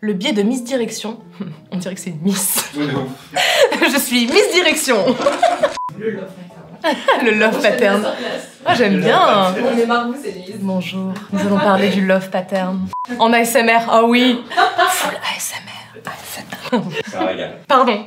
Le biais de Miss Direction. On dirait que c'est une Miss. Je suis Miss Direction. Le love pattern. Le love pattern. Ah, j'aime bien. On est marrons, c'est Lise. Bonjour, nous allons parler du love pattern. En ASMR, ah oui. Full ASMR. Ça régale. Pardon.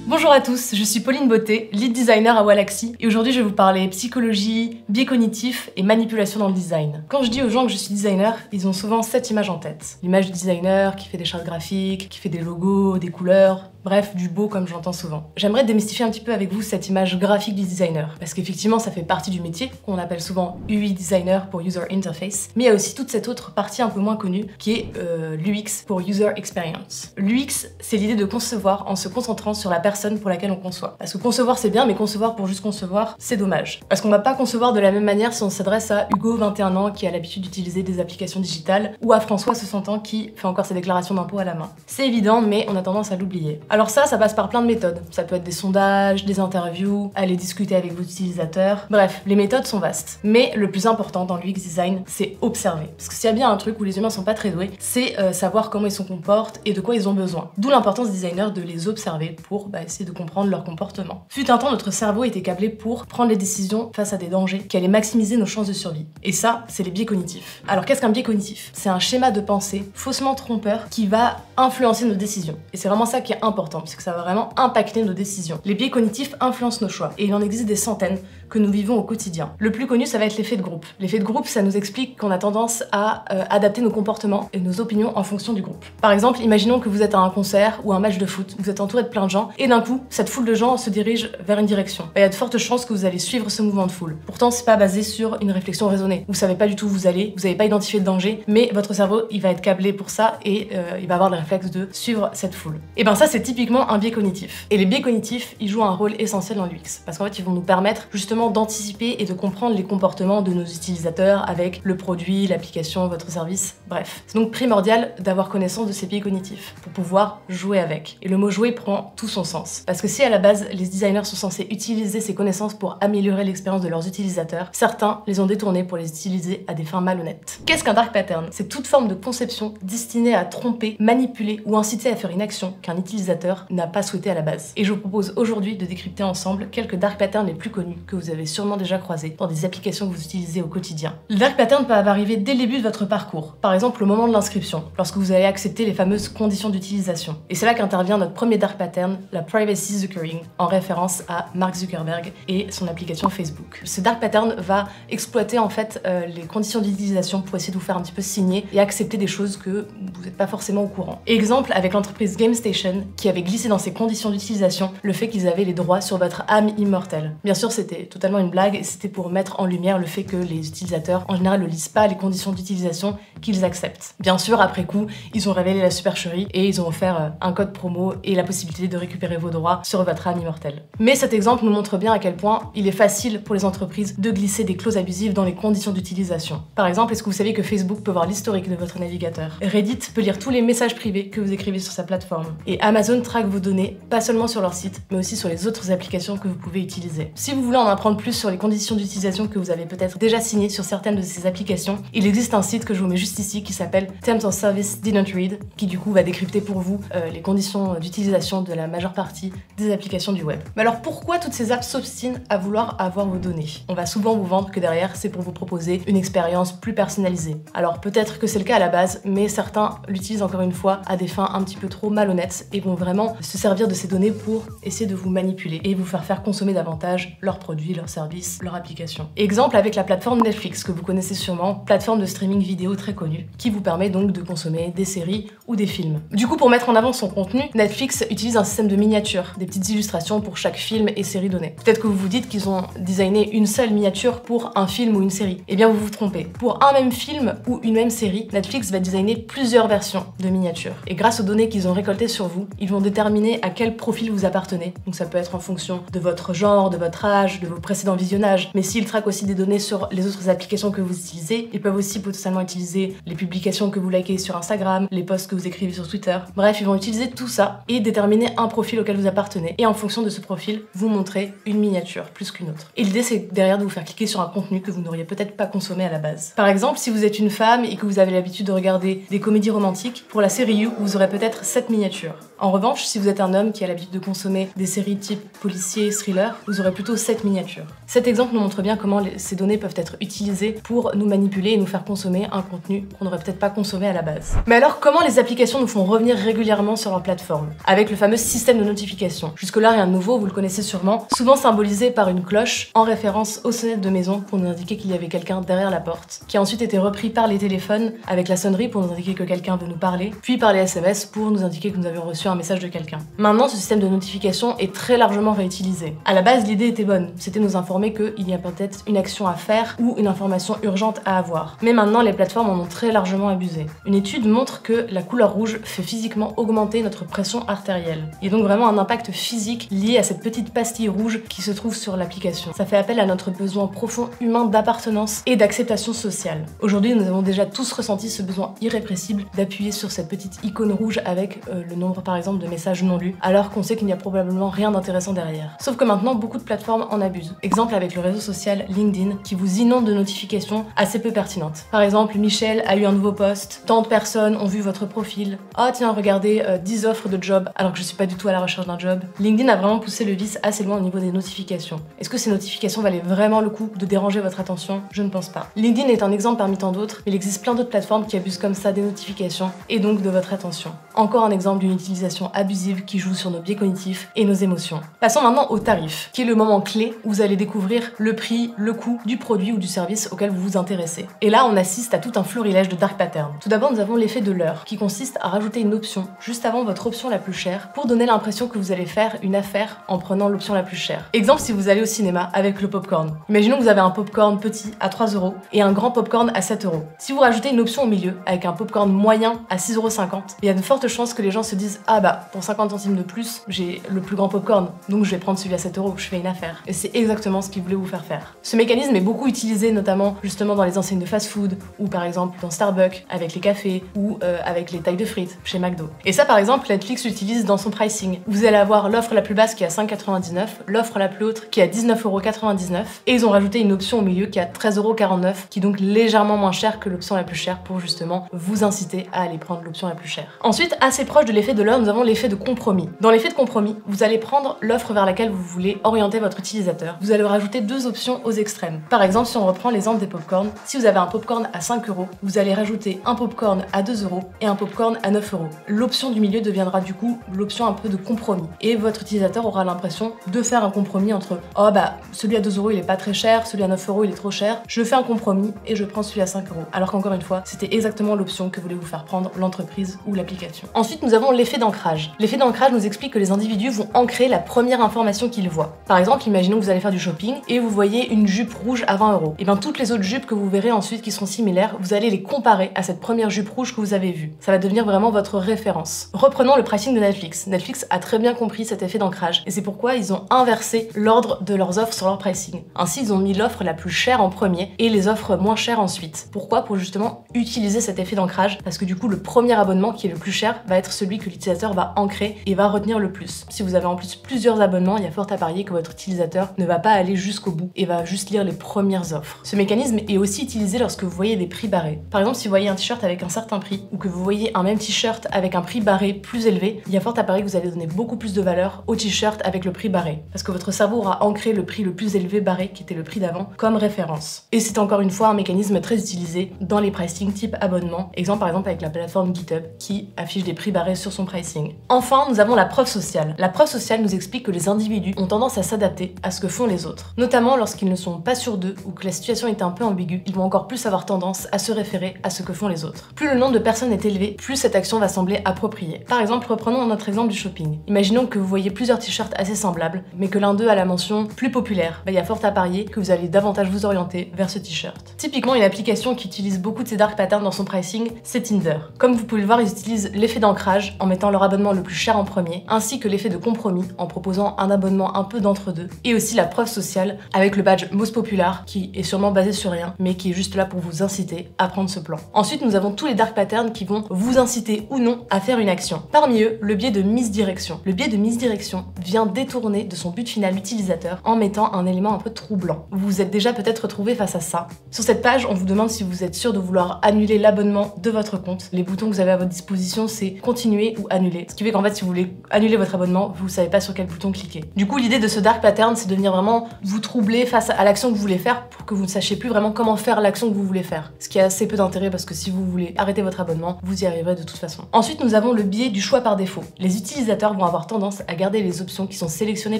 Bonjour à tous, je suis Pauline Beauté, lead designer à Wallaxy, et aujourd'hui je vais vous parler psychologie, biais cognitifs et manipulation dans le design. Quand je dis aux gens que je suis designer, ils ont souvent cette image en tête. L'image du designer qui fait des chartes graphiques, qui fait des logos, des couleurs, bref, du beau comme j'entends souvent. J'aimerais démystifier un petit peu avec vous cette image graphique du designer, parce qu'effectivement ça fait partie du métier, qu'on appelle souvent UI designer pour User Interface, mais il y a aussi toute cette autre partie un peu moins connue, qui est l'UX pour User Experience. L'UX, c'est l'idée de concevoir en se concentrant sur la personne pour laquelle on conçoit. Parce que concevoir c'est bien, mais concevoir pour juste concevoir, c'est dommage. Parce qu'on va pas concevoir de la même manière si on s'adresse à Hugo, 21 ans, qui a l'habitude d'utiliser des applications digitales, ou à François, 60 ans, qui fait encore ses déclarations d'impôts à la main. C'est évident, mais on a tendance à l'oublier. Alors ça passe par plein de méthodes. Ça peut être des sondages, des interviews, aller discuter avec vos utilisateurs. Bref, les méthodes sont vastes. Mais le plus important dans l'UX design, c'est observer. Parce que s'il y a bien un truc où les humains sont pas très doués, c'est savoir comment ils se comportent et de quoi ils ont besoin. D'où l'importance des designers de les observer pour essayer de comprendre leur comportement. Fut un temps, notre cerveau était câblé pour prendre les décisions face à des dangers qui allaient maximiser nos chances de survie. Et ça, c'est les biais cognitifs. Alors qu'est-ce qu'un biais cognitif? C'est un schéma de pensée faussement trompeur qui va influencer nos décisions. Et c'est vraiment ça qui est important, parce que ça va vraiment impacter nos décisions. Les biais cognitifs influencent nos choix, et il en existe des centaines que nous vivons au quotidien. Le plus connu, ça va être l'effet de groupe. L'effet de groupe, ça nous explique qu'on a tendance à adapter nos comportements et nos opinions en fonction du groupe. Par exemple, imaginons que vous êtes à un concert ou un match de foot, vous êtes entouré de plein de gens, et d'un coup, cette foule de gens se dirige vers une direction. Il y a de fortes chances que vous allez suivre ce mouvement de foule. Pourtant, c'est pas basé sur une réflexion raisonnée. Vous savez pas du tout où vous allez, vous n'avez pas identifié de danger, mais votre cerveau, il va être câblé pour ça et il va avoir le réflexe de suivre cette foule. Et ben ça, c'est typiquement un biais cognitif. Et les biais cognitifs, ils jouent un rôle essentiel dans l'UX, parce qu'en fait, ils vont nous permettre justement d'anticiper et de comprendre les comportements de nos utilisateurs avec le produit, l'application, votre service, bref. C'est donc primordial d'avoir connaissance de ces biais cognitifs pour pouvoir jouer avec. Et le mot jouer prend tout son sens. Parce que si à la base, les designers sont censés utiliser ces connaissances pour améliorer l'expérience de leurs utilisateurs, certains les ont détournés pour les utiliser à des fins malhonnêtes. Qu'est-ce qu'un dark pattern? C'est toute forme de conception destinée à tromper, manipuler ou inciter à faire une action qu'un utilisateur n'a pas souhaité à la base. Et je vous propose aujourd'hui de décrypter ensemble quelques dark patterns les plus connus que vous avez sûrement déjà croisés dans des applications que vous utilisez au quotidien. Le dark pattern peut arriver dès le début de votre parcours, par exemple au moment de l'inscription, lorsque vous allez accepter les fameuses conditions d'utilisation. Et c'est là qu'intervient notre premier dark pattern, la privacy zuckering, en référence à Mark Zuckerberg et son application Facebook. Ce dark pattern va exploiter en fait les conditions d'utilisation pour essayer de vous faire un petit peu signer et accepter des choses que vous n'êtes pas forcément au courant. Exemple avec l'entreprise GameStation qui avait glissé dans ses conditions d'utilisation le fait qu'ils avaient les droits sur votre âme immortelle. Bien sûr, c'était totalement une blague et c'était pour mettre en lumière le fait que les utilisateurs en général ne lisent pas les conditions d'utilisation qu'ils acceptent. Bien sûr, après coup, ils ont révélé la supercherie et ils ont offert un code promo et la possibilité de récupérer vos droits sur votre âme immortelle. Mais cet exemple nous montre bien à quel point il est facile pour les entreprises de glisser des clauses abusives dans les conditions d'utilisation. Par exemple, est-ce que vous savez que Facebook peut voir l'historique de votre navigateur? Reddit peut lire tous les messages privés que vous écrivez sur sa plateforme. Et Amazon traque vos données, pas seulement sur leur site, mais aussi sur les autres applications que vous pouvez utiliser. Si vous voulez en apprendre plus sur les conditions d'utilisation que vous avez peut-être déjà signées sur certaines de ces applications, il existe un site que je vous mets juste ici qui s'appelle Terms of Service Didn't Read, qui du coup va décrypter pour vous les conditions d'utilisation de la majeure partie des applications du web. Mais alors pourquoi toutes ces apps s'obstinent à vouloir avoir vos données? On va souvent vous vendre que derrière c'est pour vous proposer une expérience plus personnalisée. Alors peut-être que c'est le cas à la base, mais certains l'utilisent encore une fois à des fins un petit peu trop malhonnêtes et vont vraiment se servir de ces données pour essayer de vous manipuler et vous faire consommer davantage leurs produits, leurs services, leurs applications. Exemple avec la plateforme Netflix que vous connaissez sûrement, plateforme de streaming vidéo très connue, qui vous permet donc de consommer des séries ou des films. Du coup, pour mettre en avant son contenu, Netflix utilise un système de miniatures, des petites illustrations pour chaque film et série donnée. Peut-être que vous vous dites qu'ils ont designé une seule miniature pour un film ou une série. Eh bien, vous vous trompez. Pour un même film ou une même série, Netflix va designer plusieurs versions de miniatures. Et grâce aux données qu'ils ont récoltées sur vous, ils vont vont déterminer à quel profil vous appartenez. Donc ça peut être en fonction de votre genre, de votre âge, de vos précédents visionnages. Mais s'ils traquent aussi des données sur les autres applications que vous utilisez, ils peuvent aussi potentiellement utiliser les publications que vous likez sur Instagram, les posts que vous écrivez sur Twitter. Bref, ils vont utiliser tout ça et déterminer un profil auquel vous appartenez. Et en fonction de ce profil, vous montrer une miniature plus qu'une autre. Et l'idée, c'est derrière de vous faire cliquer sur un contenu que vous n'auriez peut-être pas consommé à la base. Par exemple, si vous êtes une femme et que vous avez l'habitude de regarder des comédies romantiques, pour la série You, vous aurez peut-être 7 miniatures. En revanche, si vous êtes un homme qui a l'habitude de consommer des séries type policier, thriller, vous aurez plutôt 7 miniatures. Cet exemple nous montre bien comment ces données peuvent être utilisées pour nous manipuler et nous faire consommer un contenu qu'on n'aurait peut-être pas consommé à la base. Mais alors, comment les applications nous font revenir régulièrement sur leur plateforme? Avec le fameux système de notification. Jusque-là, rien de nouveau, vous le connaissez sûrement, souvent symbolisé par une cloche en référence aux sonnettes de maison pour nous indiquer qu'il y avait quelqu'un derrière la porte, qui a ensuite été repris par les téléphones avec la sonnerie pour nous indiquer que quelqu'un veut nous parler, puis par les SMS pour nous indiquer que nous avions reçu un message de quelqu'un. Maintenant, ce système de notification est très largement réutilisé. À la base, l'idée était bonne, c'était nous informer qu'il y a peut-être une action à faire ou une information urgente à avoir. Mais maintenant, les plateformes en ont très largement abusé. Une étude montre que la couleur rouge fait physiquement augmenter notre pression artérielle. Il y a donc vraiment un impact physique lié à cette petite pastille rouge qui se trouve sur l'application. Ça fait appel à notre besoin profond humain d'appartenance et d'acceptation sociale. Aujourd'hui, nous avons déjà tous ressenti ce besoin irrépressible d'appuyer sur cette petite icône rouge avec le nombre par exemple de messages non lus, alors qu'on sait qu'il n'y a probablement rien d'intéressant derrière. Sauf que maintenant, beaucoup de plateformes en abusent. Exemple avec le réseau social LinkedIn qui vous inonde de notifications assez peu pertinentes. Par exemple, Michel a eu un nouveau post, tant de personnes ont vu votre profil. Oh tiens, regardez 10 offres de job alors que je suis pas du tout à la recherche d'un job. LinkedIn a vraiment poussé le vice assez loin au niveau des notifications. Est-ce que ces notifications valaient vraiment le coup de déranger votre attention? Je ne pense pas. LinkedIn est un exemple parmi tant d'autres, mais il existe plein d'autres plateformes qui abusent comme ça des notifications et donc de votre attention. Encore un exemple d'une utilisation abusive qui joue sur nos biais cognitifs et nos émotions. Passons maintenant au tarif, qui est le moment clé où vous allez découvrir le prix, le coût du produit ou du service auquel vous vous intéressez. Et là, on assiste à tout un florilège de dark patterns. Tout d'abord, nous avons l'effet de l'heure, qui consiste à rajouter une option juste avant votre option la plus chère pour donner l'impression que vous allez faire une affaire en prenant l'option la plus chère. Exemple, si vous allez au cinéma avec le popcorn. Imaginons que vous avez un popcorn petit à 3 € et un grand popcorn à 7 €. Si vous rajoutez une option au milieu avec un popcorn moyen à 6,50 €, il y a de fortes chances que les gens se disent « Ah bah, pour 50 centimes de plus, j'ai le plus grand popcorn, donc je vais prendre celui à 7 €, je fais une affaire. » Et c'est exactement ce qu'ils voulaient vous faire faire. Ce mécanisme est beaucoup utilisé notamment justement dans les enseignes de fast-food ou par exemple dans Starbucks, avec les cafés ou avec les tailles de frites chez McDo. Et ça par exemple, Netflix l'utilise dans son pricing. Vous allez avoir l'offre la plus basse qui est à 5,99 €, l'offre la plus haute qui est à 19,99 € et ils ont rajouté une option au milieu qui est à 13,49 €, qui est donc légèrement moins chère que l'option la plus chère pour justement vous inciter à aller prendre l'option la plus chère. Ensuite, assez proche de l'effet de l'heure, nous avons l'effet de compromis. Dans l'effet de compromis, vous allez prendre l'offre vers laquelle vous voulez orienter votre utilisateur. Vous allez rajouter deux options aux extrêmes. Par exemple, si on reprend l'exemple des popcorns, si vous avez un popcorn à 5 €, vous allez rajouter un popcorn à 2 € et un popcorn à 9 €. L'option du milieu deviendra du coup l'option un peu de compromis. Et votre utilisateur aura l'impression de faire un compromis entre « Oh bah, celui à 2 € il est pas très cher, celui à 9 € il est trop cher, je fais un compromis et je prends celui à 5 €. » Alors qu'encore une fois, c'était exactement l'option que voulait vous faire prendre l'entreprise ou l'application. Ensuite, nous avons l'effet d'ancrage. L'effet d'ancrage nous explique que les individus vont ancrer la première information qu'ils voient. Par exemple, imaginons que vous allez faire du shopping et vous voyez une jupe rouge à 20 €. Et bien toutes les autres jupes que vous verrez ensuite qui seront similaires, vous allez les comparer à cette première jupe rouge que vous avez vue. Ça va devenir vraiment votre référence. Reprenons le pricing de Netflix. Netflix a très bien compris cet effet d'ancrage et c'est pourquoi ils ont inversé l'ordre de leurs offres sur leur pricing. Ainsi, ils ont mis l'offre la plus chère en premier et les offres moins chères ensuite. Pourquoi? Pour justement utiliser cet effet d'ancrage, parce que du coup, le premier abonnement qui est le plus cher va être celui que l'utilisateur va ancrer et va retenir le plus. Si vous avez en plus plusieurs abonnements, il y a fort à parier que votre utilisateur ne va pas aller jusqu'au bout et va juste lire les premières offres. Ce mécanisme est aussi utilisé lorsque vous voyez des prix barrés. Par exemple, si vous voyez un t-shirt avec un certain prix ou que vous voyez un même t-shirt avec un prix barré plus élevé, il y a fort à parier que vous allez donner beaucoup plus de valeur au t-shirt avec le prix barré, parce que votre cerveau aura ancré le prix le plus élevé barré, qui était le prix d'avant, comme référence. Et c'est encore une fois un mécanisme très utilisé dans les pricing type abonnement, exemple par exemple avec la plateforme GitHub qui affiche des prix barrés sur son pricing. Enfin, nous avons la preuve sociale. La preuve sociale nous explique que les individus ont tendance à s'adapter à ce que font les autres, notamment lorsqu'ils ne sont pas sûrs d'eux ou que la situation est un peu ambiguë, ils vont encore plus avoir tendance à se référer à ce que font les autres. Plus le nombre de personnes est élevé, plus cette action va sembler appropriée. Par exemple, reprenons notre exemple du shopping. Imaginons que vous voyez plusieurs t-shirts assez semblables, mais que l'un d'eux a la mention plus populaire. Il y a fort à parier que vous allez davantage vous orienter vers ce t-shirt. Typiquement, une application qui utilise beaucoup de ces dark patterns dans son pricing, c'est Tinder. Comme vous pouvez le voir, ils utilisent l'effet d'ancrage en mettant leur leur abonnement le plus cher en premier, ainsi que l'effet de compromis en proposant un abonnement un peu d'entre-deux, et aussi la preuve sociale avec le badge Most Popular qui est sûrement basé sur rien, mais qui est juste là pour vous inciter à prendre ce plan. Ensuite, nous avons tous les dark patterns qui vont vous inciter ou non à faire une action. Parmi eux, le biais de misdirection. Le biais de misdirection vient détourner de son but final l'utilisateur en mettant un élément un peu troublant. Vous vous êtes déjà peut-être retrouvé face à ça. Sur cette page, on vous demande si vous êtes sûr de vouloir annuler l'abonnement de votre compte. Les boutons que vous avez à votre disposition, c'est continuer ou annuler. Ce qui fait qu'en fait, si vous voulez annuler votre abonnement, vous savez pas sur quel bouton cliquer. Du coup, l'idée de ce dark pattern, c'est de venir vraiment vous troubler face à l'action que vous voulez faire pour que vous ne sachiez plus vraiment comment faire l'action que vous voulez faire. Ce qui a assez peu d'intérêt parce que si vous voulez arrêter votre abonnement, vous y arriverez de toute façon. Ensuite, nous avons le biais du choix par défaut. Les utilisateurs vont avoir tendance à garder les options qui sont sélectionnées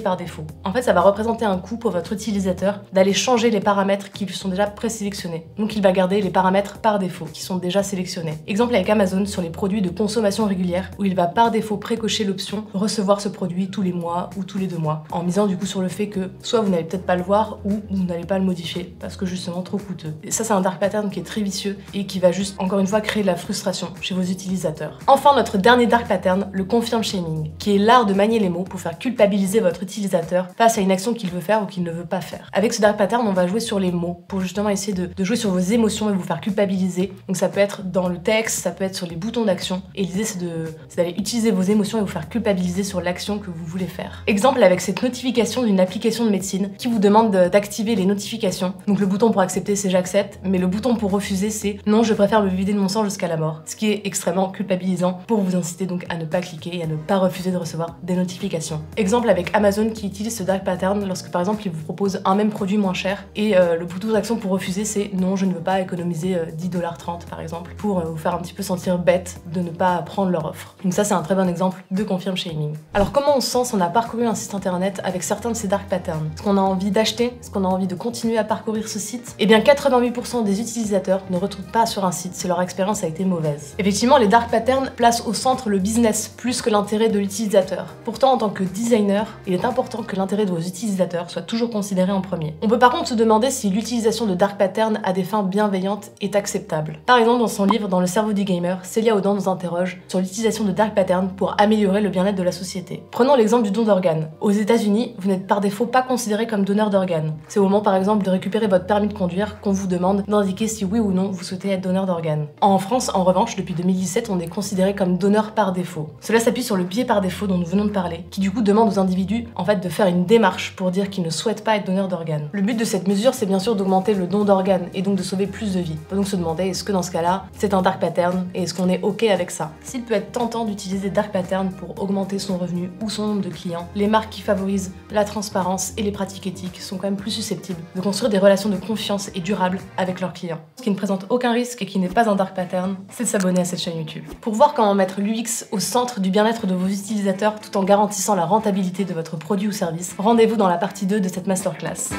par défaut. En fait, ça va représenter un coût pour votre utilisateur d'aller changer les paramètres qui lui sont déjà présélectionnés. Donc, il va garder les paramètres par défaut qui sont déjà sélectionnés. Exemple avec Amazon sur les produits de consommation régulière où il va par défaut précocher l'option recevoir ce produit tous les mois ou tous les 2 mois en misant du coup sur le fait que soit vous n'allez peut-être pas le voir ou vous n'allez pas le modifier parce que justement trop coûteux. Et ça, c'est un dark pattern qui est très vicieux et qui va juste encore une fois créer de la frustration chez vos utilisateurs. Enfin, notre dernier dark pattern, le confirm shaming, qui est l'art de manier les mots pour faire culpabiliser votre utilisateur face à une action qu'il veut faire ou qu'il ne veut pas faire. Avec ce dark pattern, on va jouer sur les mots pour justement essayer de jouer sur vos émotions et vous faire culpabiliser. Donc ça peut être dans le texte, ça peut être sur les boutons d'action. Et l'idée, c'est d'aller utiliser vos émotions et vous faire culpabiliser sur l'action que vous voulez faire. Exemple avec cette notification d'une application de médecine qui vous demande d'activer les notifications. Donc le bouton pour accepter, c'est j'accepte, mais le bouton pour refuser, c'est non, je préfère me vider de mon sang jusqu'à la mort. Ce qui est extrêmement culpabilisant pour vous inciter donc à ne pas cliquer et à ne pas refuser de recevoir des notifications. Exemple avec Amazon qui utilise ce dark pattern lorsque par exemple il vous propose un même produit moins cher et le bouton d'action pour refuser, c'est non, je ne veux pas économiser 10,30$ par exemple pour vous faire un petit peu sentir bête de ne pas prendre leur offre. Donc ça, c'est un très bon exemple de confirm shaming. Alors comment on se sent si on a parcouru un site internet avec certains de ces dark patterns? Est-ce qu'on a envie d'acheter? Est-ce qu'on a envie de continuer à parcourir ce site? Eh bien 88% des utilisateurs ne retournent pas sur un site si leur expérience a été mauvaise. Effectivement, les dark patterns placent au centre le business plus que l'intérêt de l'utilisateur. Pourtant, en tant que designer, il est important que l'intérêt de vos utilisateurs soit toujours considéré en premier. On peut par contre se demander si l'utilisation de dark patterns à des fins bienveillantes est acceptable. Par exemple, dans son livre Dans le cerveau du gamer, Célia Audan nous interroge sur l'utilisation de dark patterns pour améliorer le bien-être de la société. Prenons l'exemple du don d'organes. Aux États-Unis, vous n'êtes par défaut pas considéré comme donneur d'organes. C'est au moment par exemple de récupérer votre permis de conduire qu'on vous demande d'indiquer si oui ou non vous souhaitez être donneur d'organes. En France, en revanche, depuis 2017, on est considéré comme donneur par défaut. Cela s'appuie sur le biais par défaut dont nous venons de parler, qui du coup demande aux individus en fait de faire une démarche pour dire qu'ils ne souhaitent pas être donneur d'organes. Le but de cette mesure, c'est bien sûr d'augmenter le don d'organes et donc de sauver plus de vies. On peut donc se demander est-ce que dans ce cas-là, c'est un dark pattern et est-ce qu'on est ok avec ça? S'il peut être tentant d'utiliser dark pattern pour augmenter son revenu ou son nombre de clients, les marques qui favorisent la transparence et les pratiques éthiques sont quand même plus susceptibles de construire des relations de confiance et durables avec leurs clients. Ce qui ne présente aucun risque et qui n'est pas un dark pattern, c'est de s'abonner à cette chaîne YouTube. Pour voir comment mettre l'UX au centre du bien-être de vos utilisateurs tout en garantissant la rentabilité de votre produit ou service, rendez-vous dans la partie 2 de cette masterclass.